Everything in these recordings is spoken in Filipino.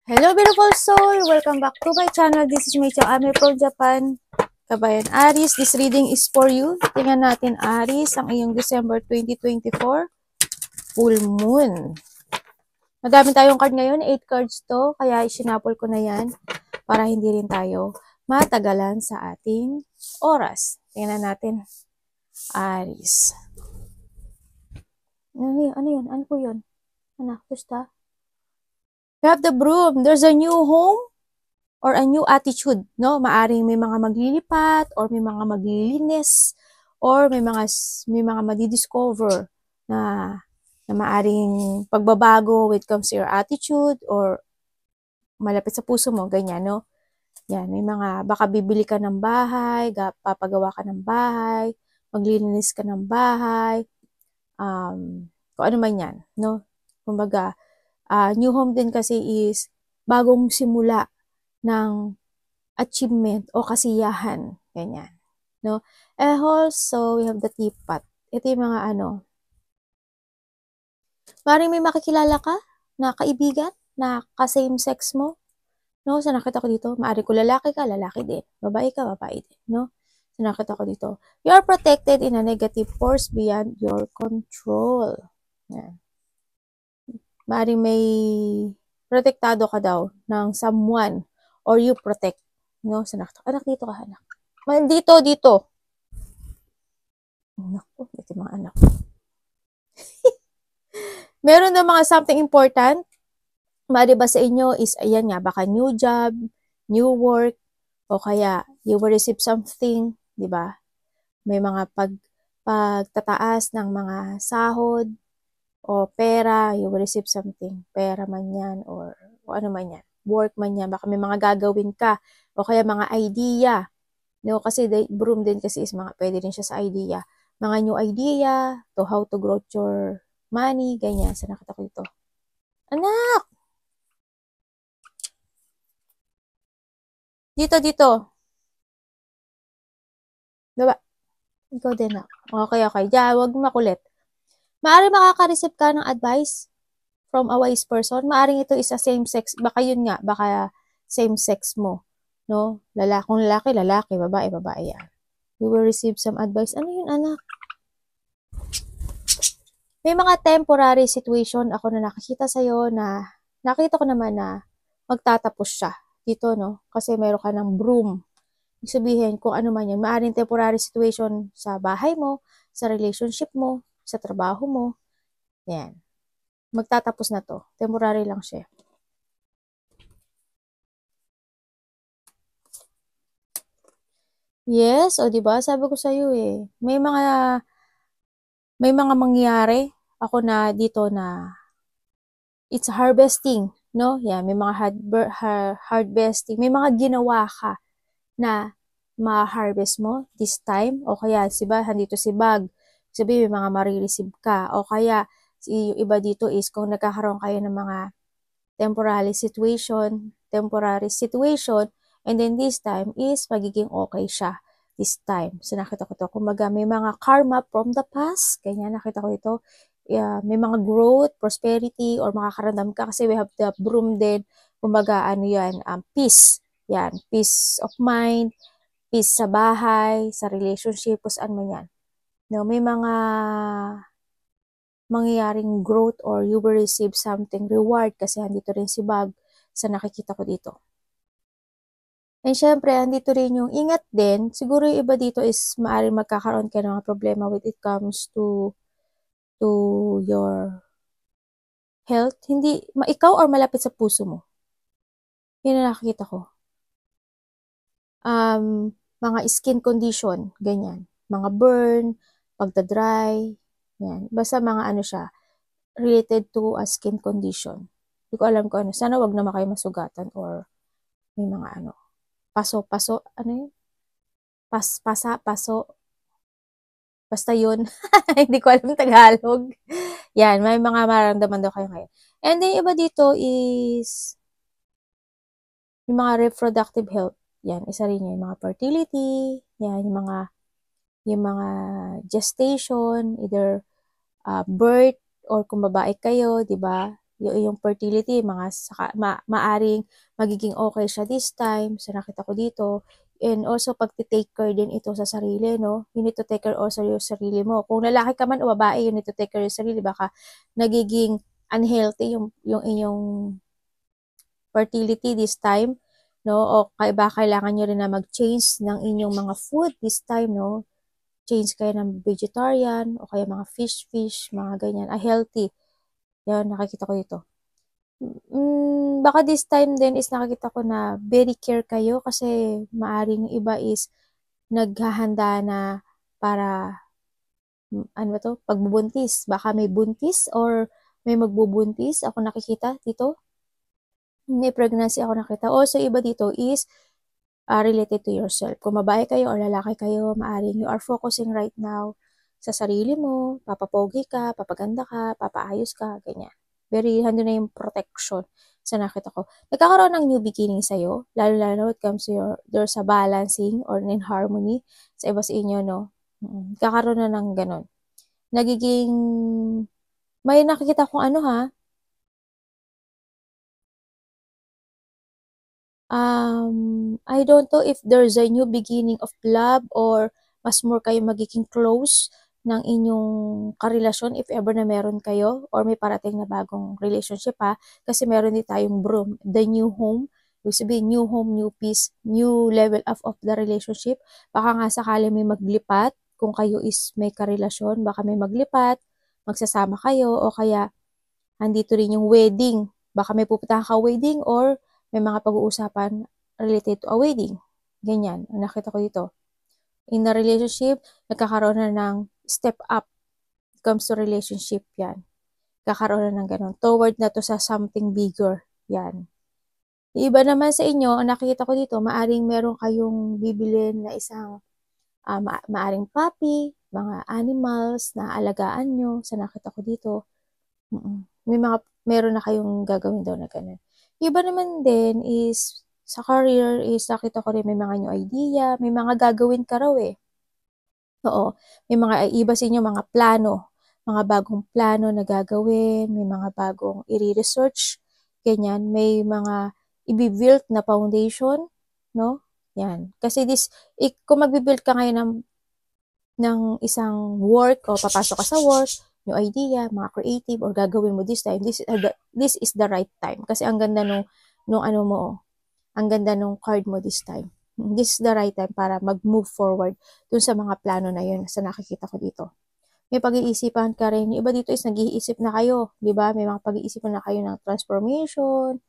Hello beautiful soul! Welcome back to my channel. This is Meicho Ame from Japan. Kabayan Aries, this reading is for you. Tingnan natin Aries, ang iyong December 2024 full moon. Madami tayong card ngayon, 8 cards to, kaya isinapol ko na yan para hindi rin tayo matagalan sa ating oras. Tingnan natin Aries. Ano yun? Ano po yun? Anak, basta? We have the broom. There's a new home or a new attitude, no? Maaring may mga maglilipat or may mga maglilinis or may mga madidiscover na maaring pagbabago when it comes to your attitude or malapit sa puso mo, ganyan, no? Yan, may mga, baka bibili ka ng bahay, papagawa ka ng bahay, maglilinis ka ng bahay, kung ano man yan, no? Kumbaga, new home din kasi is bagong simula ng achievement o kasiyahan, ganyan, no? And also, we have the teapot. Ito yung mga maring may makikilala ka na kaibigan na ka-same sex mo, no? So, nakita ko dito, maari ko lalaki ka, lalaki din. Babae ka, babae din, no? So, nakita ko dito, you are protected in a negative force beyond your control. Yan. Maring may protektado ka daw ng someone or you protect, no? So, anak dito ka, anak. Dito. Naku, ito mga anak. Meron daw mga something important. Mari ba sa inyo is, ayan nga, baka new job, new work, o kaya you will receive something, di ba? May mga pagtataas ng mga sahod, o pera, you will receive something. Pera man yan, or ano man yan. Work man yan, baka may mga gagawin ka, o kaya mga idea. No, kasi broom din kasi is mga, pwede rin siya sa idea. Mga new idea, to how to grow your money, ganyan. So, nakita ko ito. Anak! Dito. Diba? Ikaw din na. Okay. Diyan, wag makulit. Maaari makaka-receive ka ng advice from a wise person. Maaring ito is a same sex. Baka yun nga, baka same sex mo. No? Kung lalaki, babae yan. You will receive some advice. Ano yun, anak? May mga temporary situation ako na nakikita sa'yo na nakita ko naman na magtatapos siya. Dito, no? Kasi meron ka ng broom. Ibig sabihin, kung ano man yan, maaaring temporary situation sa bahay mo, sa relationship mo, sa trabaho mo. Yan. Magtatapos na to. Temporary lang siya. Yes, o diba? Sabi ko sa'yo eh. May mga mangyayari ako na dito na it's harvesting, no? Yan, may mga harvesting. May mga ginawa ka na ma-harvest mo this time, o kaya handito si bag, sabi may mga marireceive ka, o kaya yung iba dito is kung nagkakaroon kayo ng mga temporary situation, and then this time is magiging okay siya this time. So nakita ko to, kumbaga may mga karma from the past, ganyan, nakita ko ito. May mga growth, prosperity, or makakaramdam ka kasi we have the broom din, kumbaga yan, peace. Yan, peace of mind, peace sa bahay, sa relationship, saan man yan. No, may mga mangyayaring growth or you will receive something reward kasi andito rin si bag sa nakikita ko dito. And syempre, andito rin yung ingat din. Siguro yung iba dito is maaaring magkakaroon ka ng mga problema when it comes to your health. Hindi, ikaw or malapit sa puso mo. Yun ang nakikita ko. Mga skin condition, ganyan. Mga burn, pagdadry, yan. Basta mga siya, related to a skin condition. Hindi ko alam kung ano. Sana wag naman kayo masugatan or may mga paso, yun? Paso. Basta yun. Hindi ko alam Tagalog. Yan, may mga maramdaman daw kayo ngayon. And then, iba dito is yung mga reproductive health. Yan, isa rin yung mga fertility, yan, yung mga gestation, either birth or kung babae kayo, di ba? yung fertility, maaring magiging okay siya this time. So, nakita ko dito. And also, pag-take care din ito sa sarili, no? You need to take care also yung sarili mo. Kung lalaki ka man o babae, you need to take care yung sarili. Baka nagiging unhealthy yung inyong fertility this time, no? O kailangan nyo rin na mag-change ng inyong mga food this time, no? Change kayo ng vegetarian o kaya mga fish, mga ganyan. Healthy. Yan, nakikita ko dito. Baka this time din is nakikita ko na very care kayo kasi maaring iba is naghahanda na para ano ba to? Pagbubuntis. Baka may buntis or may magbubuntis. Ako nakikita dito. May pregnancy ako nakita. Also, iba dito is related to yourself. Kung babae kayo or lalaki kayo, maaring you are focusing right now sa sarili mo, papapogi ka, papaganda ka, papaayos ka, ganyan. Very, hando na yung protection sa nakita ko. Nagkakaroon ng new beginning sa'yo, lalo-lalo it comes to there's a balancing or in harmony sa iba sa inyo, no? Nagkakaroon na ng ganon. Nagiging, may nakikita kong ano ha, I don't know if there's a new beginning of love or mas more kayo magiging close ng inyong karelasyon if ever na meron kayo or may parating na bagong relationship ha. Kasi meron din tayong broom, the new home. Ibig sabihin, new home, new peace, new level up of the relationship. Baka nga sakali may maglipat, kung kayo is may karelasyon, baka may maglipat, magsasama kayo o kaya andito rin yung wedding. Baka may pupuntahan ka wedding or may mga pag-uusapan related to a wedding. Ganyan. Ang nakita ko dito. In a relationship, nagkakaroon na ng step up. Comes to relationship, yan. Kakaroon na ng ganun. Toward na to sa something bigger. Yan. Iba naman sa inyo, ang nakikita ko dito, maaring meron kayong bibilin na isang maaring puppy, mga animals na alagaan nyo. Sa nakita ko dito. Meron na kayong gagawin daw na ganun. Iba naman din is, sa career is, nakita ko rin may mga new idea, may mga gagawin ka raw eh. Oo, may mga iba sa inyo, mga plano, mga bagong plano na gagawin, may mga bagong i-research, ganyan, may mga i-build na foundation, no? Yan. Kasi kung mag-build ka ngayon ng isang work o papasok ka sa work, new idea, mga creative, or gagawin mo this time, this is the right time. Kasi ang ganda nung ano mo, ang ganda nung card mo this time. This is the right time para mag-move forward dun sa mga plano na yun sa nakikita ko dito. May pag-iisipan ka rin. Yung iba dito is nag-iisip na kayo, di ba? May mga pag-iisipan na kayo ng transformation,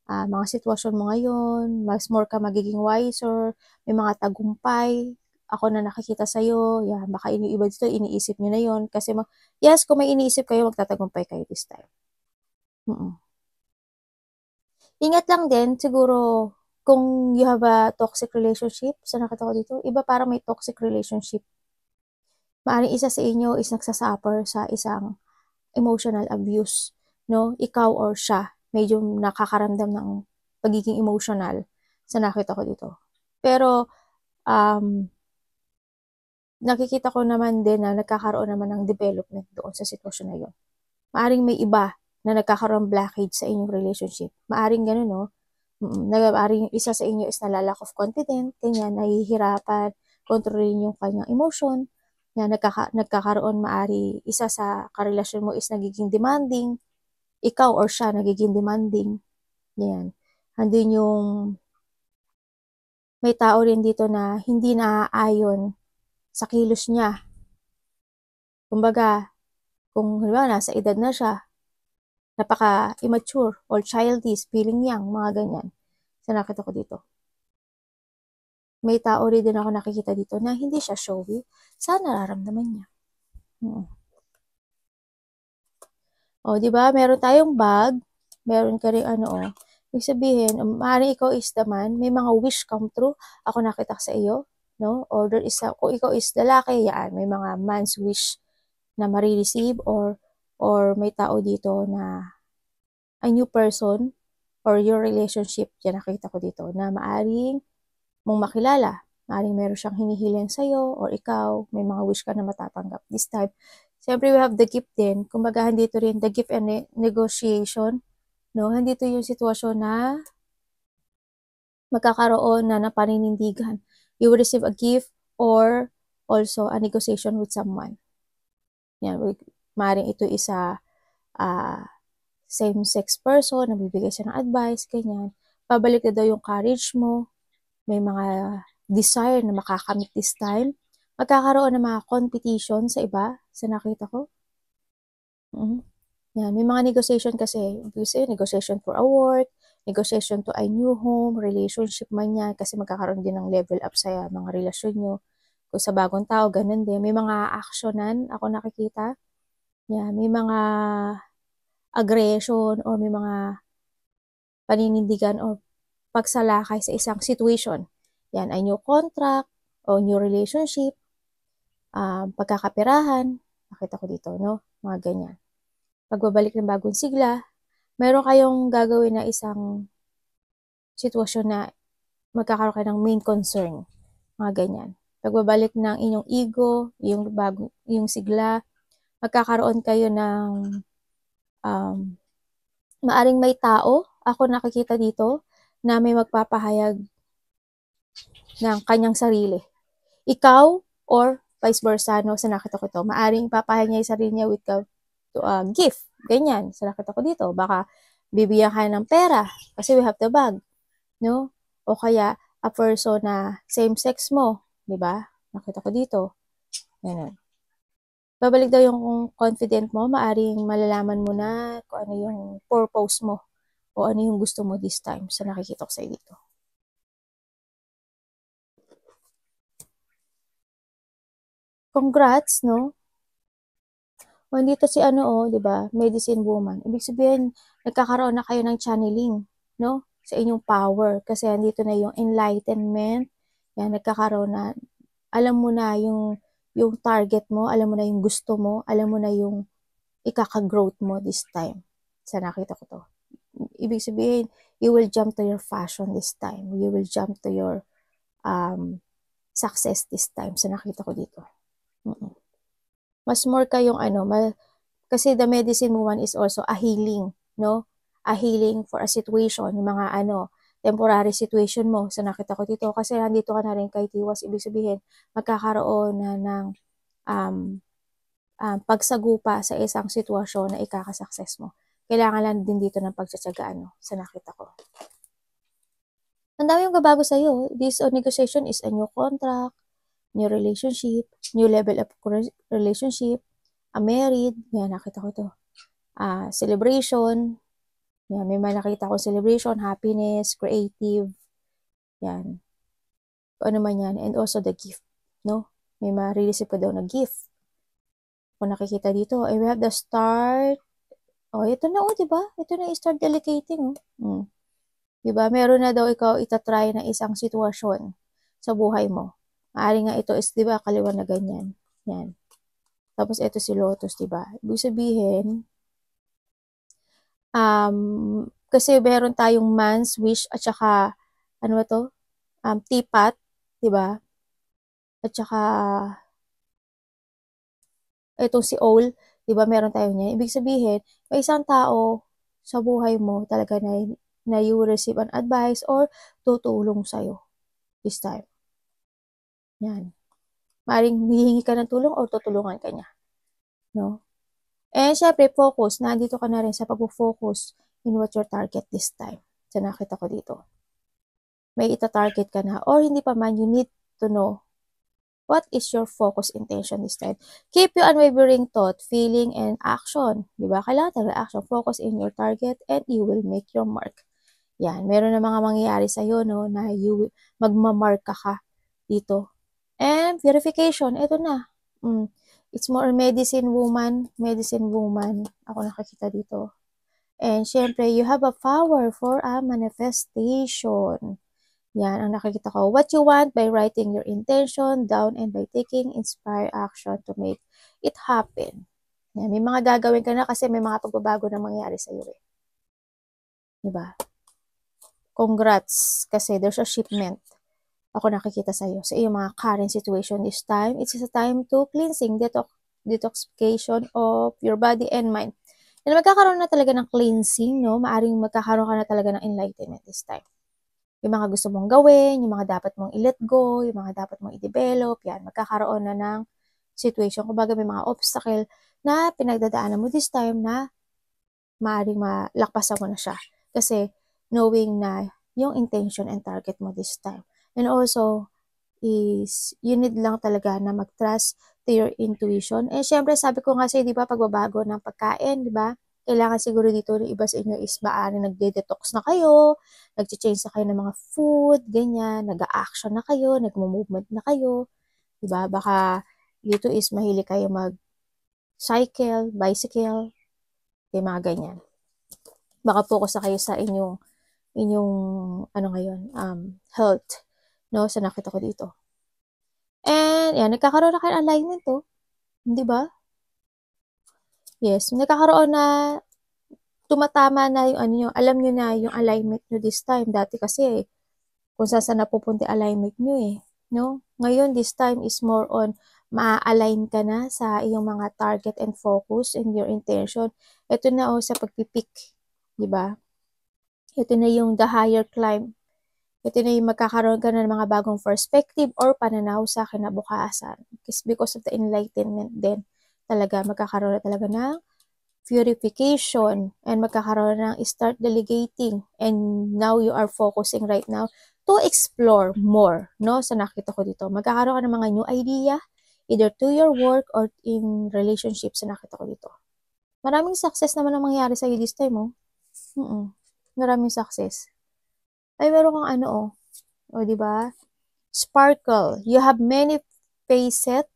mga sitwasyon mo ngayon, mas more ka magiging wiser, may mga tagumpay, ako na nakikita sa'yo, yan, baka iba dito, iniisip nyo na yon kasi yes, kung may iniisip kayo, magtatagumpay kayo this time. Ingat lang din, siguro, kung you have a toxic relationship, sa nakita ko dito, iba parang may toxic relationship. Maaaring isa sa inyo is nagsasuffer sa isang emotional abuse, no? Ikaw or siya, medyo nakakaramdam ng pagiging emotional sa nakita ko dito. Pero, nakikita ko naman din na nagkakaroon naman ng development doon sa sitwasyon na yun. Maaring may iba na nagkakaroon blockage sa inyong relationship. Maaring ganun, no? Maaring isa sa inyo is nalalack of confidence, kanya nahihirapan, kontrolin yung kanyang emotion, na nagkakaroon maari isa sa karelasyon mo is nagiging demanding, ikaw or siya nagiging demanding. Yan. Andun yung may tao rin dito na hindi naaayon sa kilos niya. Kumbaga, kung halimbawa nasa edad na siya, napaka-immature or childish, feeling young, mga ganyan. So, nakita ko dito. May tao rin din ako nakikita dito na hindi siya showy. Saan nararamdaman niya? O, di ba? Meron tayong bag. Meron ka rin ano, ibig sabihin, maaaring ikaw is the man, may mga wish come true. Ako nakita sa iyo, no? Or there is kung ikaw is lalaki, yan, may mga man's wish na ma-receive or may tao dito na a new person or your relationship, yan nakita ko dito, na maaring mong makilala. Maaring meron siyang hinihiling sa'yo or ikaw, may mga wish ka na matatanggap this time. Siyempre, we have the gift din. Kumbaga, handito rin the gift and negotiation. No? Handito yung sitwasyon na magkakaroon na paninindigan. You will receive a gift or also a negotiation with someone. Yan, maaaring ito isa same-sex person, nabibigay siya ng advice, ganyan. Pabalik na daw yung courage mo, may mga desire na makakamit this time. Magkakaroon ng mga competition sa iba, sa nakita ko. Yan, may mga negotiation kasi, negotiation for a work, negotiation to a new home, relationship man yan, kasi magkakaroon din ng level up sa mga relasyon nyo. Kung sa bagong tao, ganun din. May mga actionan ako nakikita. Yan, may mga aggression or may mga paninindigan o pagsalakay sa isang situation. Yan ay new contract o new relationship, pagkakapirahan, nakita ko dito, no? Mga ganyan. Pagbabalik ng bagong sigla, meron kayong gagawin na isang sitwasyon na magkakaroon kayo ng main concern, mga ganyan. Pagbabalik ng inyong ego, yung sigla, magkakaroon kayo ng maaring may tao, ako nakikita dito, na may magpapahayag ng kanyang sarili. Ikaw or vice versa, no? Sa nakita ko ito, maaring papahayag niya yung sarili niya with a gift. Ganyan, sa nakita ko dito. Baka bibigyan ka ng pera kasi we have the bag, no? O kaya, a person na same sex mo, di ba? Nakita ko dito. Ganun. Babalik daw yung confident mo, maaring malalaman mo na kung ano yung purpose mo o ano yung gusto mo this time sa nakikita ko sa'yo dito. Congrats, no? O, dito si di ba? Medicine woman. Ibig sabihin, nagkakaroon na kayo ng channeling, no? Sa inyong power. Kasi andito na yung enlightenment. Yan, nagkakaroon na, alam mo na yung target mo, alam mo na yung gusto mo, alam mo na yung ikaka-growth mo this time. Sa nakita ko to. Ibig sabihin, you will jump to your fashion this time. You will jump to your success this time. Sa nakita ko dito. Mas more kayong kasi the medicine woman is also a healing, no? A healing for a situation, yung mga temporary situation mo. Sa nakita ko dito, kasi nandito ka na rin kay Tiwas, ibig sabihin, magkakaroon na ng pagsagupa sa isang sitwasyon na ikakasuccess mo. Kailangan lang din dito ng pagtsatsagaan, no? Sa nakita ko. Ang dami yung gabago sa'yo. This negotiation is a new contract, new relationship, new level of relationship, married, yan, nakita ko to. Celebration, yan, may nakita ko celebration, happiness, creative, yan. Ano man yan, and also the gift, no? May ma-release pa daw na gift. Kung nakikita dito, we have the start, ito na, diba? Ito na, start delegating, Diba? Meron na daw ikaw itatry na isang sitwasyon sa buhay mo. Maaari nga ito is, diba, kaliwan na ganyan. Yan. Tapos, ito si Lotus, diba? Ibig sabihin, kasi meron tayong man's wish at saka, ano ba to? Teapot, diba? At saka, itong si Owl, diba, meron tayong niya. Ibig sabihin, may isang tao sa buhay mo talaga na you will receive an advice or tutulong sa'yo this time. Yan. Maring hihingi ka ng tulong o tutulungan ka niya. No? And syempre, focus. Nandito ka na rin sa pag-focus in what your target this time. So, nakita ko dito. May ita-target ka na or hindi pa man, you need to know what is your focus intention this time. Keep your unwavering thought, feeling, and action. Diba? Kailangan talaga action. Focus in your target and you will make your mark. Yan. Meron na mga mangyayari sa'yo, no, na magmamark ka dito. And verification, ito na. It's more medicine woman. Medicine woman. Ako nakakita dito. And syempre, you have a power for a manifestation. Yan, ang nakikita ko. What you want by writing your intention down and by taking inspired action to make it happen. Yan, may mga gagawin ka na kasi may mga pagbabago na mangyayari sa'yo. Diba? Congrats kasi there's a shipment. Ako nakikita sa'yo sa iyong mga current situation this time. It's a time to cleansing, detoxification of your body and mind. And magkakaroon na talaga ng cleansing, no? Maaring magkakaroon ka na talaga ng enlightenment this time. Yung mga gusto mong gawin, yung mga dapat mong i-let go, yung mga dapat mong i-develop, yan, magkakaroon na ng situation. Kumbaga may mga obstacle na pinagdadaanan mo this time na maaring malakpasan mo na siya. Kasi knowing na yung intention and target mo this time. And also, is you need lang talaga na mag-trust to your intuition. Eh, syempre, sabi ko nga sa'yo, di ba, pagbabago ng pagkain, di ba? Kailangan siguro dito ng iba sa inyo is maaari nagde-detox na kayo, nag-change na kayo ng mga food, ganyan, nag-a-action na kayo, nag-movement na kayo, di ba? Baka dito is mahilig kayo mag-cycle, bicycle, yung mga ganyan. Baka focus na kayo sa inyong ano ngayon, health, no? Sa nakita ko dito. And, yan, nagkakaroon na kayo ng alignment, oh. Di ba? Yes, nagkakaroon na, tumatama na yung ano nyo, alam nyo na yung alignment nyo this time. Dati kasi, kung saan napupunta alignment nyo eh. No? Ngayon, this time is more on, ma-align ka na sa iyong mga target and focus and your intention. Ito na sa pagpipik. Di ba? Ito na yung the higher climb. Ito na yung magkakaroon ka na ng mga bagong perspective or pananaw sa kinabukasan. Because of the enlightenment din, talaga magkakaroon na talaga ng purification and magkakaroon ng start delegating and now you are focusing right now to explore more, no? Sa nakita ko dito, magkakaroon ka ng mga new idea either to your work or in relationship sa nakita ko dito. Maraming success naman ang mangyayari sa'yo this time, oh. Maraming success. Ay, meron kang ano, oh. O, di ba? Sparkle. You have many facets.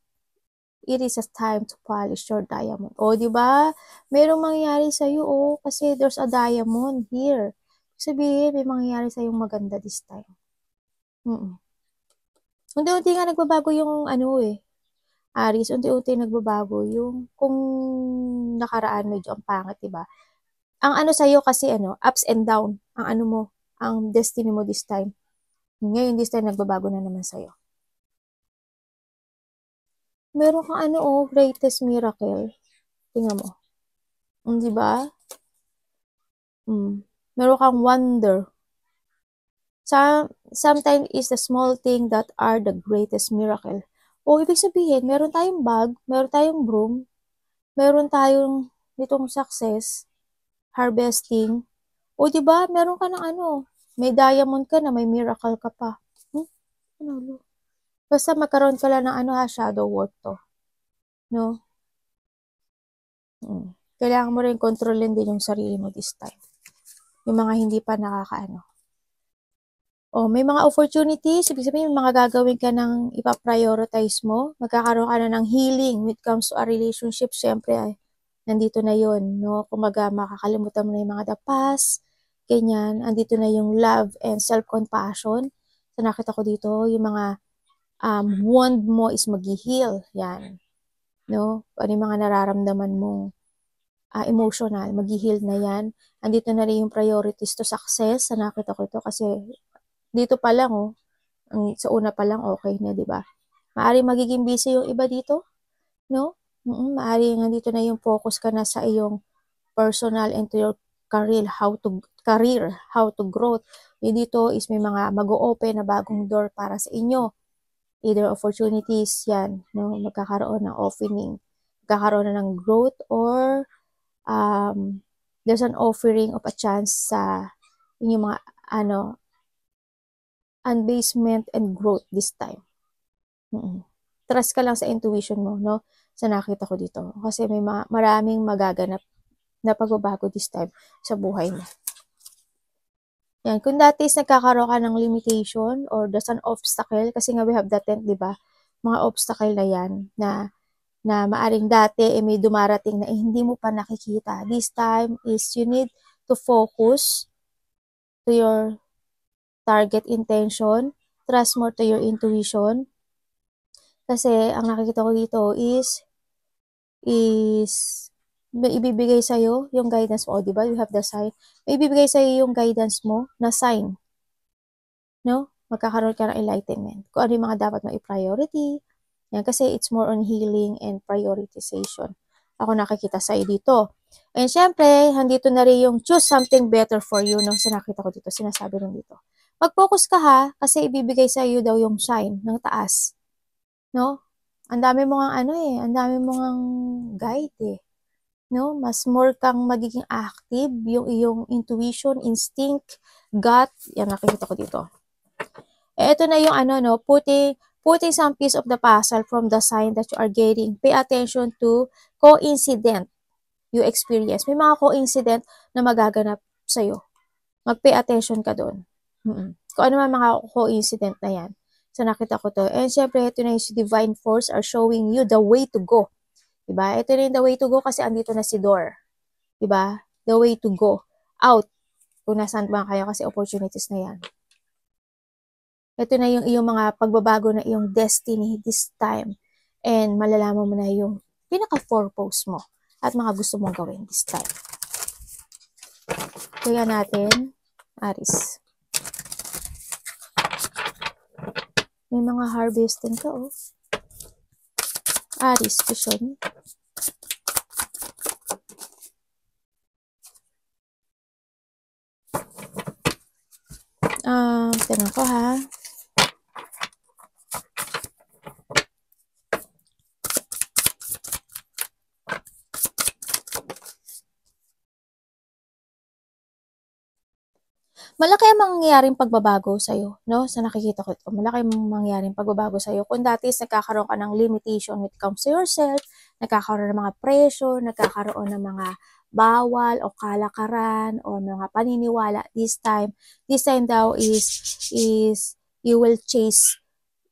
It is a time to polish your diamond. O, di ba? Merong mangyayari sa'yo, oh. Kasi there's a diamond here. Sabihin, may mangyayari sa'yo maganda this time. Unti-unti nga nagbabago yung ano eh. Aries, unti-unti nagbabago yung kung nakaraan medyo ang pangit, di ba? Ang ano sa'yo kasi ups and down. Ang ano mo, ang destiny mo this time. Ngayon, this time, nagbabago na naman sa'yo. Meron kang greatest miracle. Tingnan mo. Di ba? Meron kang wonder. Sometimes is the small thing that are the greatest miracle. O, ibig sabihin, meron tayong bag, meron tayong broom, meron tayong nitong success, harvesting. O, di ba? Meron ka ng may diamond ka na, may miracle ka pa. Basta magkaroon ka lang ng shadow work to. No? Kailangan mo rin kontrolin din yung sarili mo this time. Yung mga hindi pa nakakaano. O, may mga opportunities, ibig sabihin, may mga gagawin ka ng ipaprioritize mo. Magkakaroon ka na ng healing when it comes to a relationship. Siyempre, nandito na yun, no? Kumaga, makakalimutan mo na yung mga the past, ganyan. Andito na yung love and self-compassion. So, nakita ko dito, yung mga wound mo is mag-heal. Yan. No? Ano yung mga nararamdaman mong emotional, mag-heal na yan. Andito na rin yung priorities to success. Sa nakita ko ito kasi dito pa lang, sa una pa lang, okay na, di ba? Maaaring magiging busy yung iba dito, no? Maaaring nandito na yung focus ka na sa iyong personal and to your career, how to grow. Yung dito is may mga mag-o-open na bagong door para sa inyo. Either opportunities, yan, no? Magkakaroon ng opening, magkakaroon na ng growth or there's an offering of a chance sa inyong mga unbasement and growth this time. Trust ka lang sa intuition mo, no? Sa nakita ko dito. Kasi may maraming magaganap na pagbabago this time sa buhay mo. Yan. Kung dati is nagkakaroon ka ng limitation or there's an obstacle, kasi nga we have the 10, di ba? Mga obstacle na yan na maaring dati may dumarating na hindi mo pa nakikita. This time is you need to focus to your target intention, trust more to your intuition. Kasi ang nakikita ko dito is may ibibigay sa'yo yung guidance mo. O, diba? You have the sign. May ibibigay sa'yo yung guidance mo na sign. No? Magkakaroon ka ng enlightenment. Kung ano yung mga dapat mo i-priority, Yan, kasi it's more on healing and prioritization. Ako nakikita sa'yo dito. And syempre, handito na rin yung choose something better for you, no? So, nakita ko dito, sinasabi rin dito. Mag-focus ka ha, kasi ibibigay sa'yo daw yung sign ng taas. No? Ang dami mo ang ang dami mo ang guide eh. No? Mas more kang magiging active, yung iyong intuition, instinct, gut, yan nakikita ko dito. Ito na yung no, putting some piece of the puzzle from the sign that you are getting. Pay attention to coincident you experience. May mga coincident na magaganap sa'yo. Mag-pay attention ka doon. Kung ano man mga coincident na yan. So, nakita ko to. And syempre, ito na yung divine force are showing you the way to go. Diba? Ito na yung the way to go kasi andito na si door. Diba? The way to go. Out. Kung nasaan ba kayo kasi opportunities na yan. Ito na yung iyong mga pagbabago na iyong destiny this time. And malalaman mo na yung pinaka-purpose mo at mga gusto mong gawin this time. Kaya natin, Aries. May mga harvesting ka, oh. Aries, vision. Tanong ko ha. Malaki ang mangyayaring pagbabago sa'yo, no? Sa nakikita ko ito, malaki ang mangyayaring pagbabago sa'yo. Kung dati nagkakaroon ka ng limitation when it comes to yourself, nagkakaroon ng mga pressure, nagkakaroon ng mga bawal o kalakaran o mga paniniwala this time daw is you will chase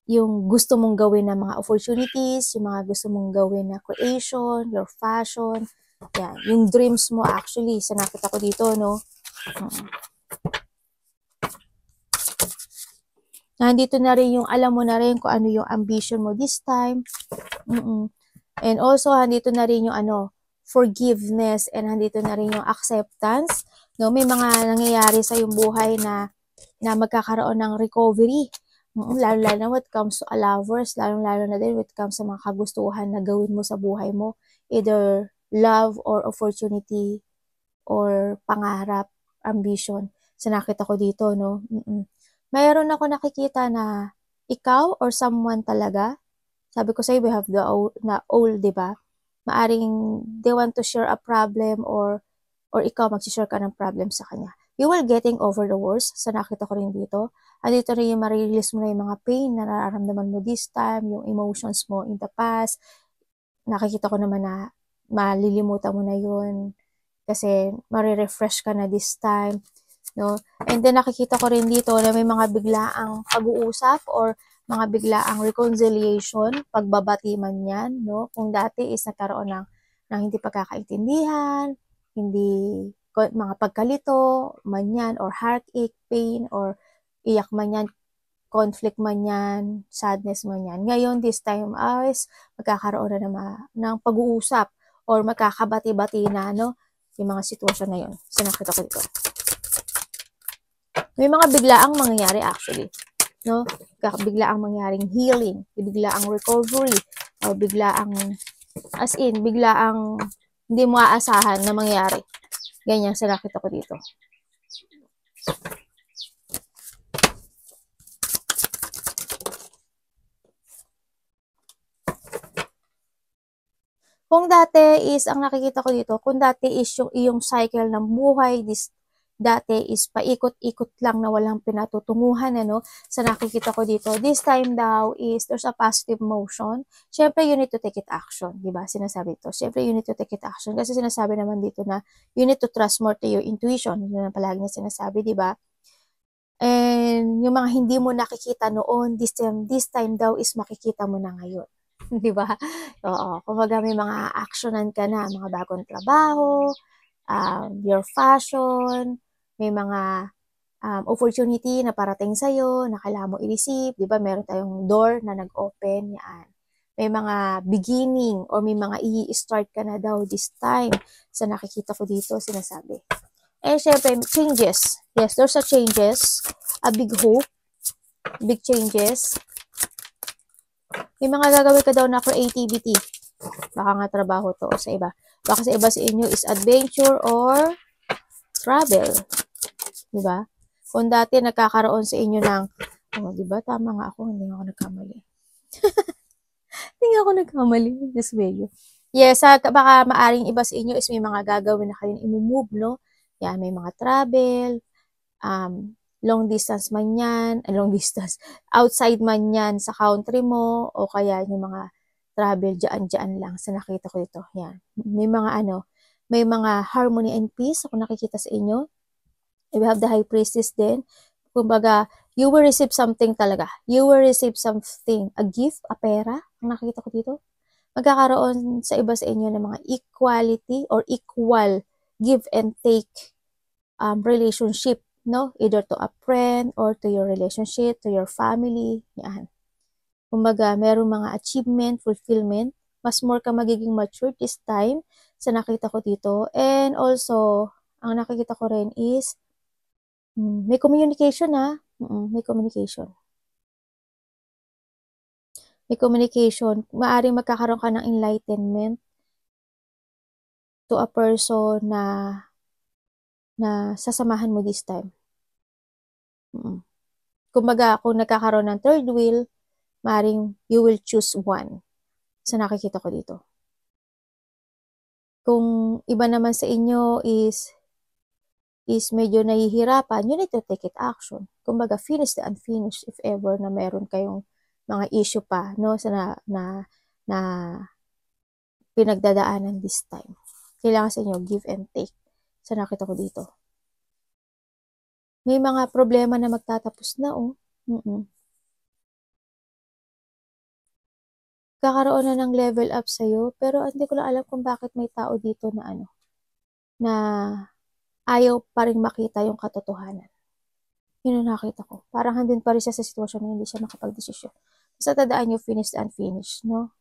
yung gusto mong gawin na mga opportunities, yung mga gusto mong gawin na creation, your fashion, yan, yung dreams mo actually, sa nakita ko dito, no? Nandito na rin yung alam mo na rin kung ano yung ambition mo this time. And also, nandito na rin yung forgiveness and nandito na rin yung acceptance. No, may mga nangyayari sa yung buhay na magkakaroon ng recovery. Lalo-lalo na when it comes to lovers, lalo-lalo na din when it comes sa mga kagustuhan na gawin mo sa buhay mo. Either love or opportunity or pangarap, ambition. So, nakita ko dito, no? Mayroon ako nakikita na ikaw or someone talaga, sabi ko sa'yo, we have the old, diba? Maaring they want to share a problem or ikaw mag-share ka ng problem sa kanya. You will getting over the worst. So, nakita ko rin dito. Dito rin yung ma-release mo na yung mga pain na nararamdaman mo this time, yung emotions mo in the past. Nakikita ko naman na malilimutan mo na yun kasi ma-refresh ka na this time. No? And then nakikita ko rin dito na may mga biglaang pag-uusap or mga biglaang reconciliation, pagbabati man yan, no? Kung dati is nagkaroon ng hindi pagkakaintindihan, mga pagkalito man yan, or heartache, pain, or iyak man yan, conflict man yan, sadness man yan. Ngayon, this time is magkakaroon na ng pag-uusap or magkakabati-bati na, no? Yung mga sitwasyon na yun. So, nakita ko dito. May mga biglaang mangyayari actually, no? Biglaang mangyaring healing, biglaang recovery, o biglaang hindi mo aasahan na mangyari. Ganyan sila nakita ko dito. Kung dati is, ang nakikita ko dito, kung dati is yung iyong cycle ng buhay, dati is paikot-ikot lang na walang pinatutunguhan, sa nakikita ko dito. This time daw is there's a positive motion. Siyempre, you need to take it action, di ba? Sinasabi ito. Siyempre, you need to take it action. Kasi sinasabi naman dito na you need to trust more to your intuition. Yun ang palagi niya sinasabi, di ba? And yung mga hindi mo nakikita noon, this time daw is makikita mo na ngayon. Di ba? Oo. Kumbaga may mga actionan ka na, mga bagong trabaho, your fashion, may mga opportunity na parating sa'yo, na kailangan mo i-receive, di ba? Meron tayong door na nag-open, yan. May mga beginning or may mga i-start ka na daw this time. So, nakikita ko dito, sinasabi. And syempre, changes. Yes, there's a changes, a big hope, big changes. May mga gagawin ka daw na creativity. Baka nga trabaho to o sa iba. Baka sa iba sa inyo is adventure or travel. Diba? Kung dati nagkakaroon sa inyo ng, diba? Tama nga ako, hindi ako nagkamali. Hindi ako nagkamali. Just medyo. Yes, baka maaring iba sa inyo is may mga gagawin na kayo na imumove, no? Yan, may mga travel, long distance man yan, long distance, outside man yan sa country mo, o kaya yung mga travel dyan lang sa nakita ko dito. Yan. May mga may mga harmony and peace ako nakikita sa inyo. We have the high priestess din. Kumbaga, you will receive something talaga. You will receive something, a gift, a pera, ang nakikita ko dito. Magkakaroon sa iba sa inyo ng mga equality or equal give and take relationship, no? Either to a friend or to your relationship, to your family. Yan. Kumbaga, merong mga achievement, fulfillment. Mas more ka magiging mature this time sa nakita ko dito. And also, ang nakikita ko rin is may communication may communication. May communication. Maaring magkakaroon ka ng enlightenment to a person na sasamahan mo this time. Kumbaga, kung nagkakaroon ng third wheel, maaring you will choose one sa nakikita ko dito. Kung iba naman sa inyo is medyo nahihirapan, you need to take it action. Kumbaga, finish the unfinished if ever na meron kayong mga issue pa, no, sa na pinagdadaanan this time. Kailangan sa inyo, give and take. Sa nakita ko dito. May mga problema na magtatapos na, Kakaroon na ng level up sa'yo, pero hindi ko lang alam kung bakit may tao dito na na ayaw pa rin makita yung katotohanan. Yun ang nakita ko. Parang handin pa rin siya sa sitwasyon na hindi siya makapag-desisyon. Basta tandaan nyo, finished and unfinished, no?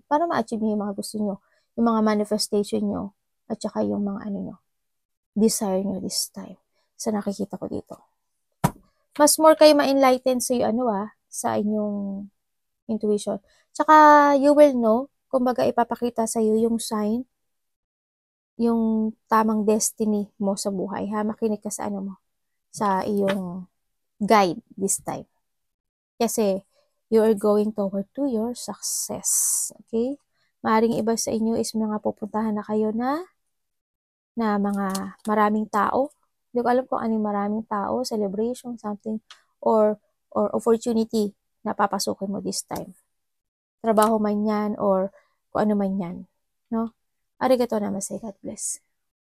Para ma-achieve nyo yung mga gusto nyo, yung mga manifestation nyo, at saka yung mga desire nyo this time. Sa nakikita ko dito. Mas more kayo ma-enlighten sa sa inyong intuition. Tsaka, you will know, kumbaga ipapakita sa iyo yung sign, yung tamang destiny mo sa buhay, ha? Makinig ka sa sa iyong guide this time. Kasi, you are going toward to your success. Okay? Maaring iba sa inyo is mga pupuntahan na kayo na mga maraming tao. Hindi ko alam kung ano yung maraming tao, celebration, something, or opportunity na papasukin mo this time. Trabaho man yan or kung ano man yan. No? Arigato namaste. God bless.